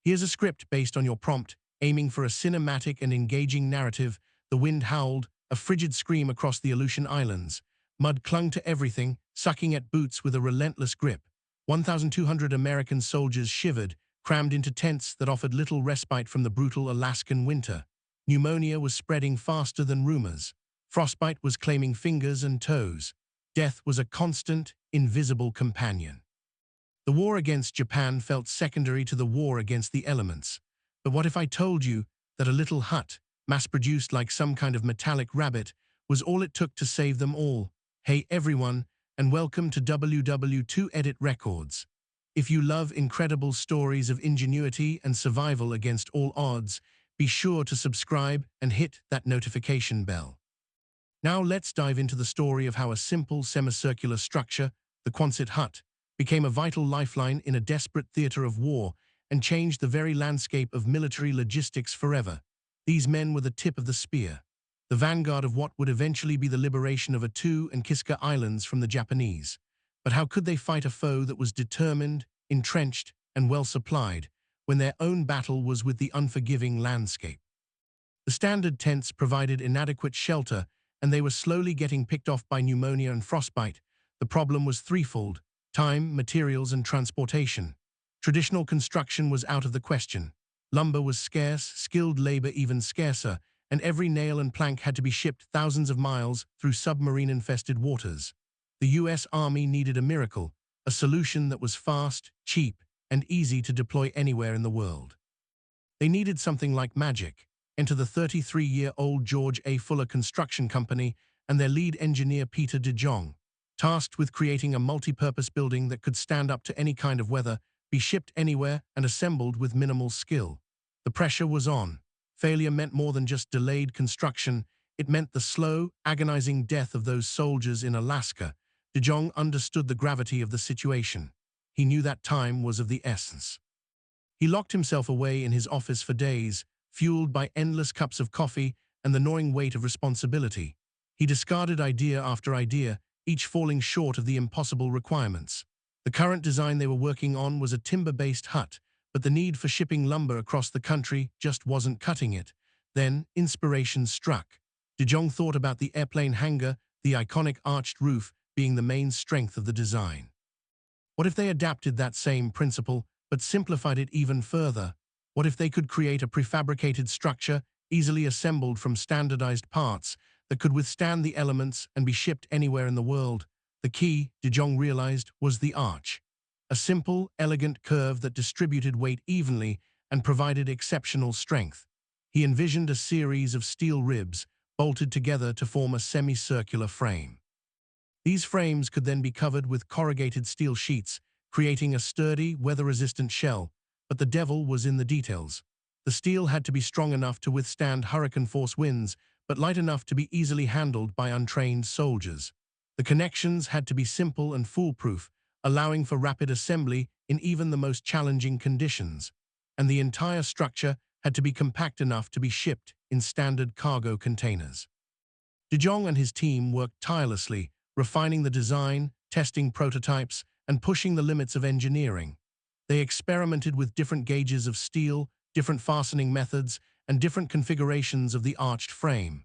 Here's a script based on your prompt, aiming for a cinematic and engaging narrative. The wind howled, a frigid scream across the Aleutian Islands. Mud clung to everything, sucking at boots with a relentless grip. 1,200 American soldiers shivered, crammed into tents that offered little respite from the brutal Alaskan winter. Pneumonia was spreading faster than rumors. Frostbite was claiming fingers and toes. Death was a constant, invisible companion. The war against Japan felt secondary to the war against the elements. But what if I told you that a little hut, mass-produced like some kind of metallic rabbit, was all it took to save them all? Hey everyone, and welcome to WW2 Edit Records. If you love incredible stories of ingenuity and survival against all odds, be sure to subscribe and hit that notification bell. Now let's dive into the story of how a simple semicircular structure, the Quonset hut, became a vital lifeline in a desperate theater of war and changed the very landscape of military logistics forever. These men were the tip of the spear, the vanguard of what would eventually be the liberation of Attu and Kiska Islands from the Japanese. But how could they fight a foe that was determined, entrenched, and well-supplied, when their own battle was with the unforgiving landscape? The standard tents provided inadequate shelter, and they were slowly getting picked off by pneumonia and frostbite. The problem was threefold: time, materials, and transportation. Traditional construction was out of the question. Lumber was scarce, skilled labor even scarcer, and every nail and plank had to be shipped thousands of miles through submarine-infested waters. The U.S. Army needed a miracle, a solution that was fast, cheap, and easy to deploy anywhere in the world. They needed something like magic. Enter the 33-year-old George A. Fuller Construction Company and their lead engineer Peter de Jong, tasked with creating a multi-purpose building that could stand up to any kind of weather, be shipped anywhere, and assembled with minimal skill. The pressure was on. Failure meant more than just delayed construction. It meant the slow, agonizing death of those soldiers in Alaska. De Jong understood the gravity of the situation. He knew that time was of the essence. He locked himself away in his office for days, fueled by endless cups of coffee and the gnawing weight of responsibility. He discarded idea after idea, each falling short of the impossible requirements. The current design they were working on was a timber-based hut, but the need for shipping lumber across the country just wasn't cutting it. Then, inspiration struck. De Jong thought about the airplane hangar, the iconic arched roof, being the main strength of the design. What if they adapted that same principle, but simplified it even further? What if they could create a prefabricated structure, easily assembled from standardized parts, that could withstand the elements and be shipped anywhere in the world? The key, De Jong realized, was the arch. A simple, elegant curve that distributed weight evenly and provided exceptional strength. He envisioned a series of steel ribs bolted together to form a semicircular frame. These frames could then be covered with corrugated steel sheets, creating a sturdy, weather-resistant shell. But the devil was in the details. The steel had to be strong enough to withstand hurricane-force winds, but light enough to be easily handled by untrained soldiers. The connections had to be simple and foolproof, allowing for rapid assembly in even the most challenging conditions. And the entire structure had to be compact enough to be shipped in standard cargo containers. De Jong and his team worked tirelessly, refining the design, testing prototypes, and pushing the limits of engineering. They experimented with different gauges of steel, different fastening methods, and different configurations of the arched frame.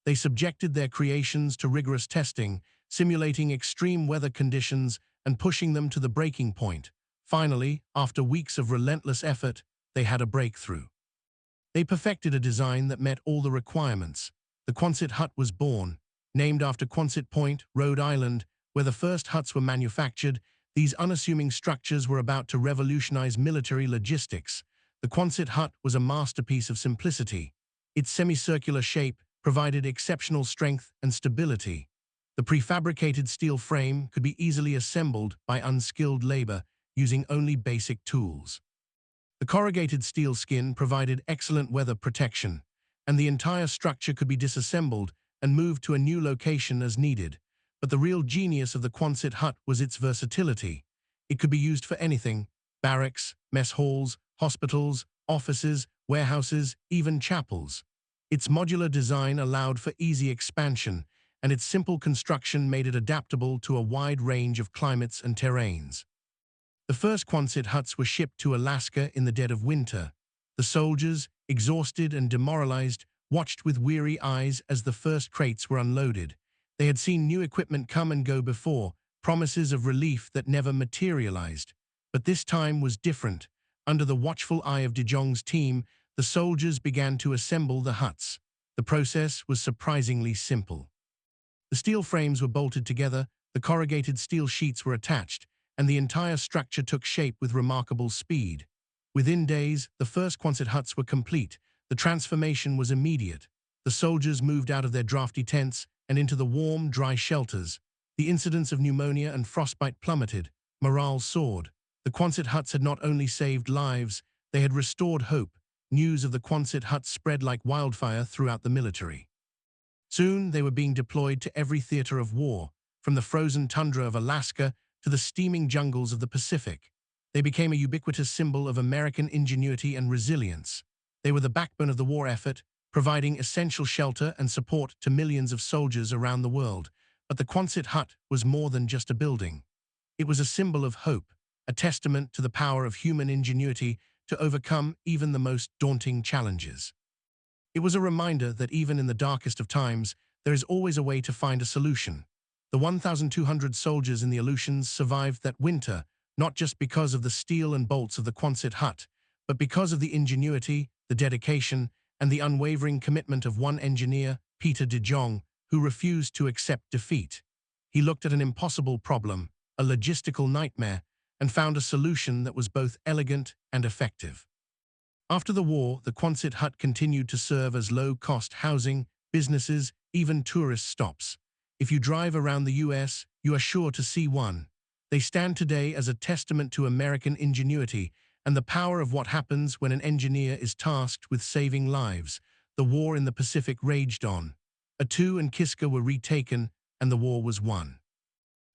They subjected their creations to rigorous testing, simulating extreme weather conditions and pushing them to the breaking point. Finally, after weeks of relentless effort, they had a breakthrough. They perfected a design that met all the requirements. The Quonset hut was born. Named after Quonset Point, Rhode Island, where the first huts were manufactured, these unassuming structures were about to revolutionize military logistics. The Quonset hut was a masterpiece of simplicity. Its semicircular shape provided exceptional strength and stability. The prefabricated steel frame could be easily assembled by unskilled labor using only basic tools. The corrugated steel skin provided excellent weather protection, and the entire structure could be disassembled and moved to a new location as needed. But the real genius of the Quonset hut was its versatility. It could be used for anything: barracks, mess halls, hospitals, offices, warehouses, even chapels. Its modular design allowed for easy expansion, and its simple construction made it adaptable to a wide range of climates and terrains. The first Quonset huts were shipped to Alaska in the dead of winter. The soldiers, exhausted and demoralized, watched with weary eyes as the first crates were unloaded. They had seen new equipment come and go before, promises of relief that never materialized. But this time was different. Under the watchful eye of De Jong's team, the soldiers began to assemble the huts. The process was surprisingly simple. The steel frames were bolted together, the corrugated steel sheets were attached, and the entire structure took shape with remarkable speed. Within days, the first Quonset huts were complete. The transformation was immediate. The soldiers moved out of their drafty tents and into the warm, dry shelters. The incidence of pneumonia and frostbite plummeted. Morale soared. The Quonset huts had not only saved lives, they had restored hope. News of the Quonset huts spread like wildfire throughout the military. Soon they were being deployed to every theater of war, from the frozen tundra of Alaska to the steaming jungles of the Pacific. They became a ubiquitous symbol of American ingenuity and resilience. They were the backbone of the war effort, providing essential shelter and support to millions of soldiers around the world. But the Quonset hut was more than just a building. It was a symbol of hope, a testament to the power of human ingenuity to overcome even the most daunting challenges. It was a reminder that even in the darkest of times, there is always a way to find a solution. The 1,200 soldiers in the Aleutians survived that winter, not just because of the steel and bolts of the Quonset hut, but because of the ingenuity, the dedication, and the unwavering commitment of one engineer, Peter De Jong, who refused to accept defeat. He looked at an impossible problem, a logistical nightmare, and found a solution that was both elegant and effective. After the war, the Quonset hut continued to serve as low-cost housing, businesses, even tourist stops. If you drive around the US, you are sure to see one. They stand today as a testament to American ingenuity and the power of what happens when an engineer is tasked with saving lives. The war in the Pacific raged on. Attu and Kiska were retaken, and the war was won.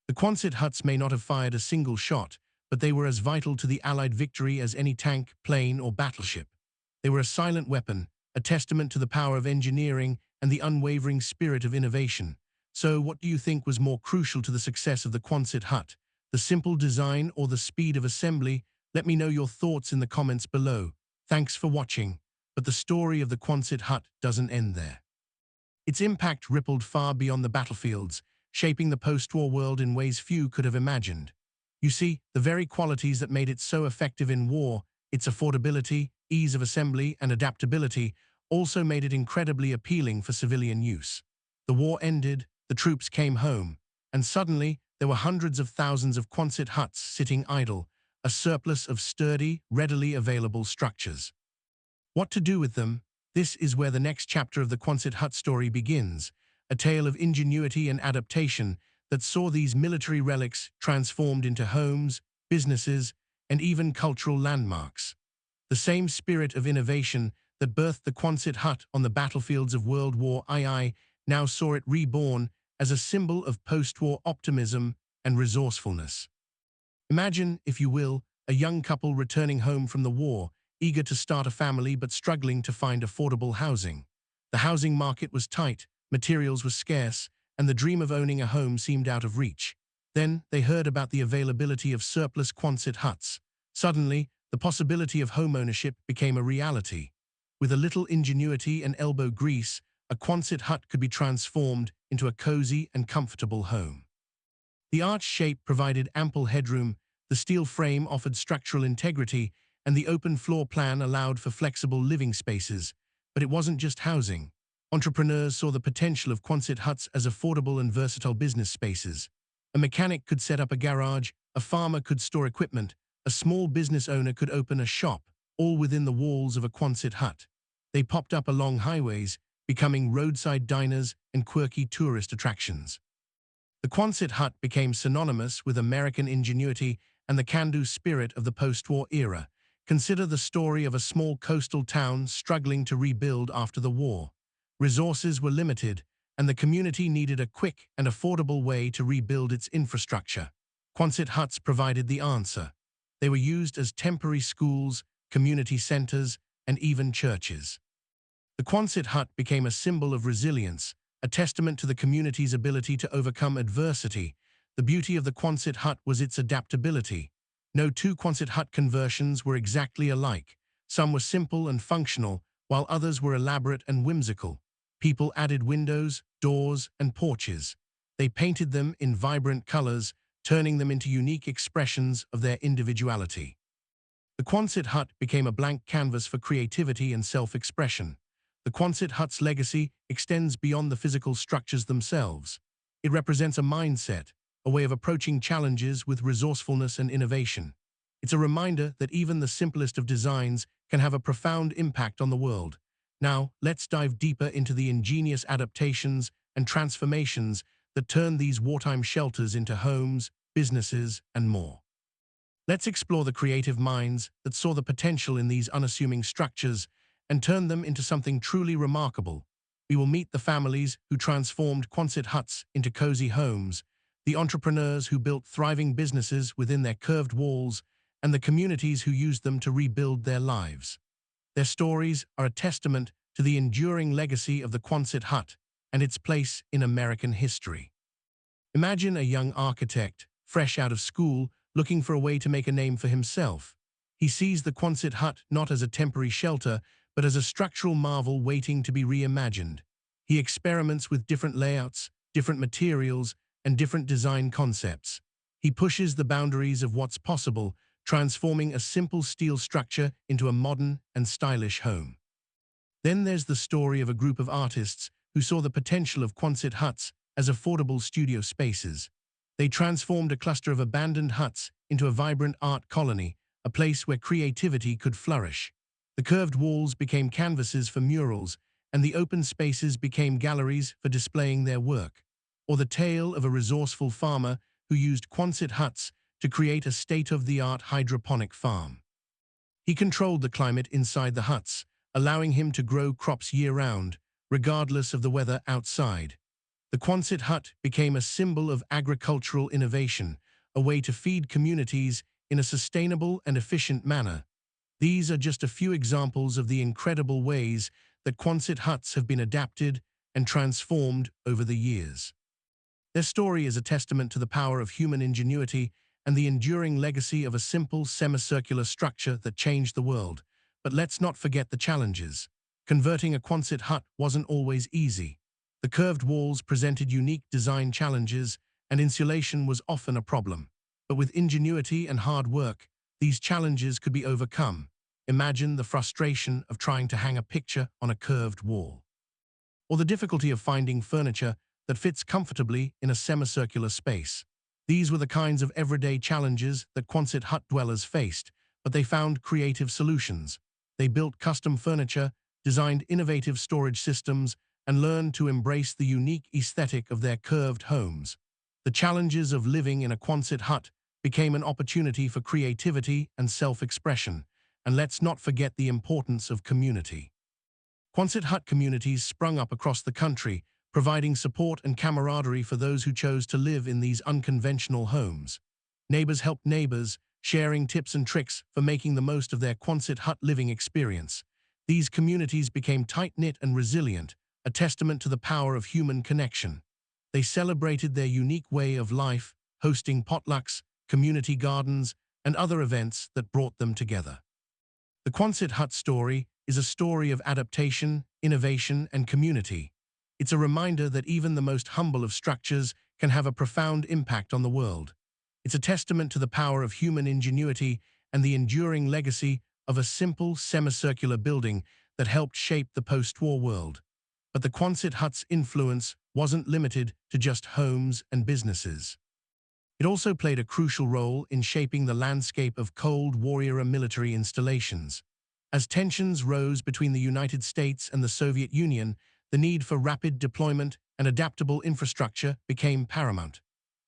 The Quonset huts may not have fired a single shot, but they were as vital to the Allied victory as any tank, plane, or battleship. They were a silent weapon, a testament to the power of engineering and the unwavering spirit of innovation. So, what do you think was more crucial to the success of the Quonset hut? The simple design or the speed of assembly? Let me know your thoughts in the comments below. Thanks for watching. But the story of the Quonset hut doesn't end there. Its impact rippled far beyond the battlefields, shaping the post-war world in ways few could have imagined. You see, the very qualities that made it so effective in war, its affordability, ease of assembly, and adaptability, also made it incredibly appealing for civilian use. The war ended, the troops came home, and suddenly there were hundreds of thousands of Quonset huts sitting idle, a surplus of sturdy, readily available structures. What to do with them? This is where the next chapter of the Quonset hut story begins, a tale of ingenuity and adaptation that saw these military relics transformed into homes, businesses, and even cultural landmarks. The same spirit of innovation that birthed the Quonset hut on the battlefields of World War II now saw it reborn as a symbol of post-war optimism and resourcefulness. Imagine, if you will, a young couple returning home from the war, eager to start a family but struggling to find affordable housing. The housing market was tight, materials were scarce, and the dream of owning a home seemed out of reach. Then they heard about the availability of surplus Quonset huts. Suddenly, the possibility of homeownership became a reality. With a little ingenuity and elbow grease, a Quonset hut could be transformed into a cozy and comfortable home. The arch shape provided ample headroom, the steel frame offered structural integrity, and the open floor plan allowed for flexible living spaces. But it wasn't just housing. Entrepreneurs saw the potential of Quonset huts as affordable and versatile business spaces. A mechanic could set up a garage, a farmer could store equipment, a small business owner could open a shop, all within the walls of a Quonset hut. They popped up along highways, becoming roadside diners and quirky tourist attractions. The Quonset hut became synonymous with American ingenuity and the can-do spirit of the post-war era. Consider the story of a small coastal town struggling to rebuild after the war. Resources were limited, and the community needed a quick and affordable way to rebuild its infrastructure. Quonset huts provided the answer. They were used as temporary schools, community centers, and even churches. The Quonset hut became a symbol of resilience, a testament to the community's ability to overcome adversity. The beauty of the Quonset hut was its adaptability. No two Quonset hut conversions were exactly alike. Some were simple and functional, while others were elaborate and whimsical. People added windows, doors, and porches. They painted them in vibrant colors, turning them into unique expressions of their individuality. The Quonset hut became a blank canvas for creativity and self-expression. The Quonset hut's legacy extends beyond the physical structures themselves. It represents a mindset, a way of approaching challenges with resourcefulness and innovation. It's a reminder that even the simplest of designs can have a profound impact on the world. Now, let's dive deeper into the ingenious adaptations and transformations that turn these wartime shelters into homes, businesses, and more. Let's explore the creative minds that saw the potential in these unassuming structures and turned them into something truly remarkable. We will meet the families who transformed Quonset huts into cozy homes, the entrepreneurs who built thriving businesses within their curved walls, and the communities who used them to rebuild their lives. Their stories are a testament to the enduring legacy of the Quonset hut and its place in American history. Imagine a young architect, fresh out of school, looking for a way to make a name for himself. He sees the Quonset hut not as a temporary shelter, but as a structural marvel waiting to be reimagined. He experiments with different layouts, different materials, and different design concepts. He pushes the boundaries of what's possible, transforming a simple steel structure into a modern and stylish home. Then there's the story of a group of artists who saw the potential of Quonset huts as affordable studio spaces. They transformed a cluster of abandoned huts into a vibrant art colony, a place where creativity could flourish. The curved walls became canvases for murals, and the open spaces became galleries for displaying their work. Or the tale of a resourceful farmer who used Quonset huts to create a state-of-the-art hydroponic farm. He controlled the climate inside the huts, allowing him to grow crops year-round, regardless of the weather outside. The Quonset hut became a symbol of agricultural innovation, a way to feed communities in a sustainable and efficient manner. These are just a few examples of the incredible ways that Quonset huts have been adapted and transformed over the years. Their story is a testament to the power of human ingenuity and the enduring legacy of a simple semicircular structure that changed the world. But let's not forget the challenges. Converting a Quonset hut wasn't always easy. The curved walls presented unique design challenges, and insulation was often a problem. But with ingenuity and hard work, these challenges could be overcome. Imagine the frustration of trying to hang a picture on a curved wall, or the difficulty of finding furniture that fits comfortably in a semicircular space. These were the kinds of everyday challenges that Quonset hut dwellers faced, but they found creative solutions. They built custom furniture, designed innovative storage systems, and learned to embrace the unique aesthetic of their curved homes. The challenges of living in a Quonset hut became an opportunity for creativity and self-expression, and let's not forget the importance of community. Quonset hut communities sprung up across the country, providing support and camaraderie for those who chose to live in these unconventional homes. Neighbors helped neighbors, sharing tips and tricks for making the most of their Quonset hut living experience. These communities became tight-knit and resilient, a testament to the power of human connection. They celebrated their unique way of life, hosting potlucks, community gardens, and other events that brought them together. The Quonset hut story is a story of adaptation, innovation, and community. It's a reminder that even the most humble of structures can have a profound impact on the world. It's a testament to the power of human ingenuity and the enduring legacy of a simple semicircular building that helped shape the post-war world. But the Quonset hut's influence wasn't limited to just homes and businesses. It also played a crucial role in shaping the landscape of Cold War-era military installations. As tensions rose between the United States and the Soviet Union, the need for rapid deployment and adaptable infrastructure became paramount.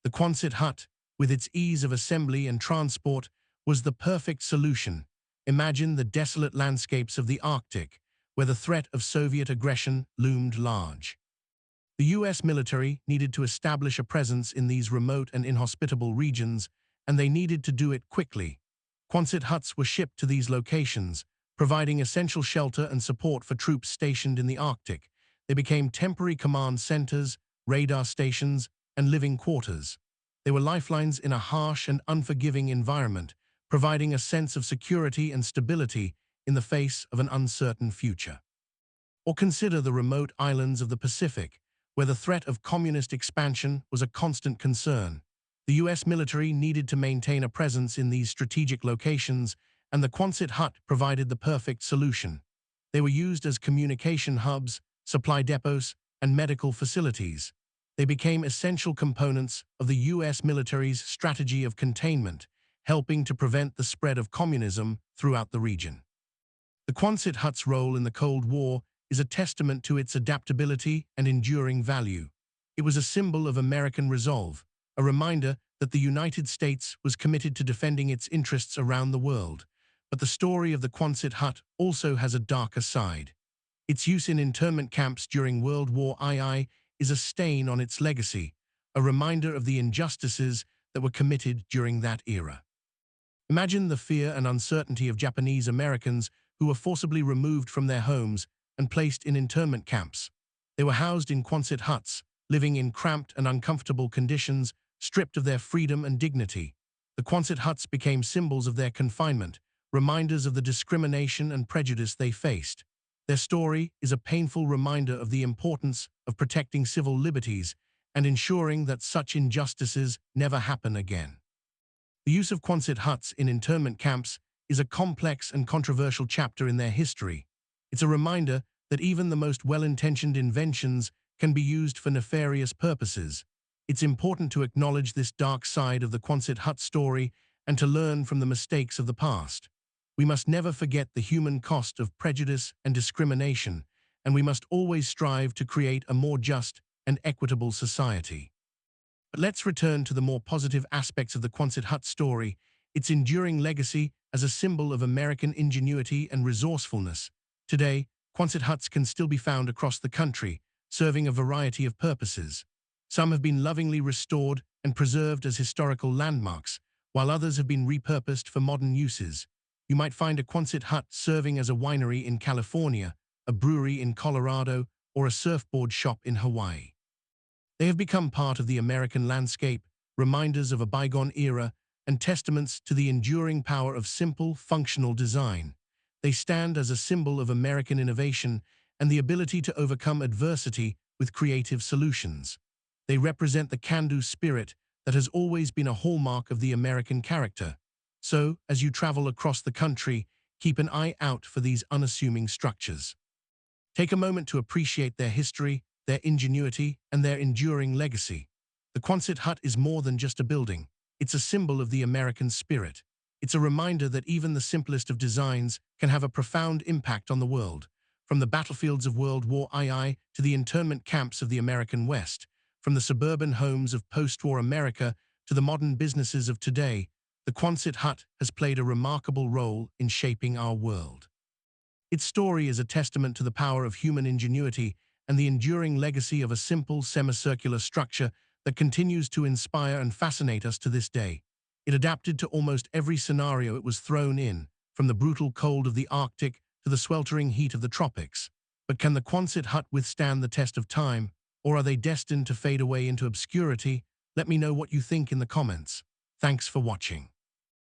The Quonset hut, with its ease of assembly and transport, was the perfect solution. Imagine the desolate landscapes of the Arctic, where the threat of Soviet aggression loomed large. The U.S. military needed to establish a presence in these remote and inhospitable regions, and they needed to do it quickly. Quonset huts were shipped to these locations, providing essential shelter and support for troops stationed in the Arctic. They became temporary command centers, radar stations, and living quarters. They were lifelines in a harsh and unforgiving environment, providing a sense of security and stability in the face of an uncertain future. Or consider the remote islands of the Pacific, where the threat of communist expansion was a constant concern. The US military needed to maintain a presence in these strategic locations, and the Quonset hut provided the perfect solution. They were used as communication hubs, supply depots, and medical facilities. They became essential components of the US military's strategy of containment, helping to prevent the spread of communism throughout the region. The Quonset hut's role in the Cold War is a testament to its adaptability and enduring value. It was a symbol of American resolve, a reminder that the United States was committed to defending its interests around the world. But the story of the Quonset hut also has a darker side. Its use in internment camps during World War II is a stain on its legacy, a reminder of the injustices that were committed during that era. Imagine the fear and uncertainty of Japanese Americans who were forcibly removed from their homes and placed in internment camps. They were housed in Quonset huts, living in cramped and uncomfortable conditions, stripped of their freedom and dignity. The Quonset huts became symbols of their confinement, reminders of the discrimination and prejudice they faced. Their story is a painful reminder of the importance of protecting civil liberties and ensuring that such injustices never happen again. The use of Quonset huts in internment camps is a complex and controversial chapter in their history. It's a reminder that even the most well-intentioned inventions can be used for nefarious purposes. It's important to acknowledge this dark side of the Quonset hut story and to learn from the mistakes of the past. We must never forget the human cost of prejudice and discrimination, and we must always strive to create a more just and equitable society. But let's return to the more positive aspects of the Quonset hut story, its enduring legacy as a symbol of American ingenuity and resourcefulness. Today, Quonset huts can still be found across the country, serving a variety of purposes. Some have been lovingly restored and preserved as historical landmarks, while others have been repurposed for modern uses. You might find a Quonset hut serving as a winery in California, a brewery in Colorado, or a surfboard shop in Hawaii. They have become part of the American landscape, reminders of a bygone era, and testaments to the enduring power of simple, functional design. They stand as a symbol of American innovation and the ability to overcome adversity with creative solutions. They represent the can-do spirit that has always been a hallmark of the American character. So, as you travel across the country, keep an eye out for these unassuming structures. Take a moment to appreciate their history, their ingenuity, and their enduring legacy. The Quonset hut is more than just a building. It's a symbol of the American spirit. It's a reminder that even the simplest of designs can have a profound impact on the world. From the battlefields of World War II to the internment camps of the American West, from the suburban homes of post-war America to the modern businesses of today, the Quonset hut has played a remarkable role in shaping our world. Its story is a testament to the power of human ingenuity and the enduring legacy of a simple semicircular structure that continues to inspire and fascinate us to this day. It adapted to almost every scenario it was thrown in, from the brutal cold of the Arctic to the sweltering heat of the tropics. But can the Quonset hut withstand the test of time, or are they destined to fade away into obscurity? Let me know what you think in the comments. Thanks for watching.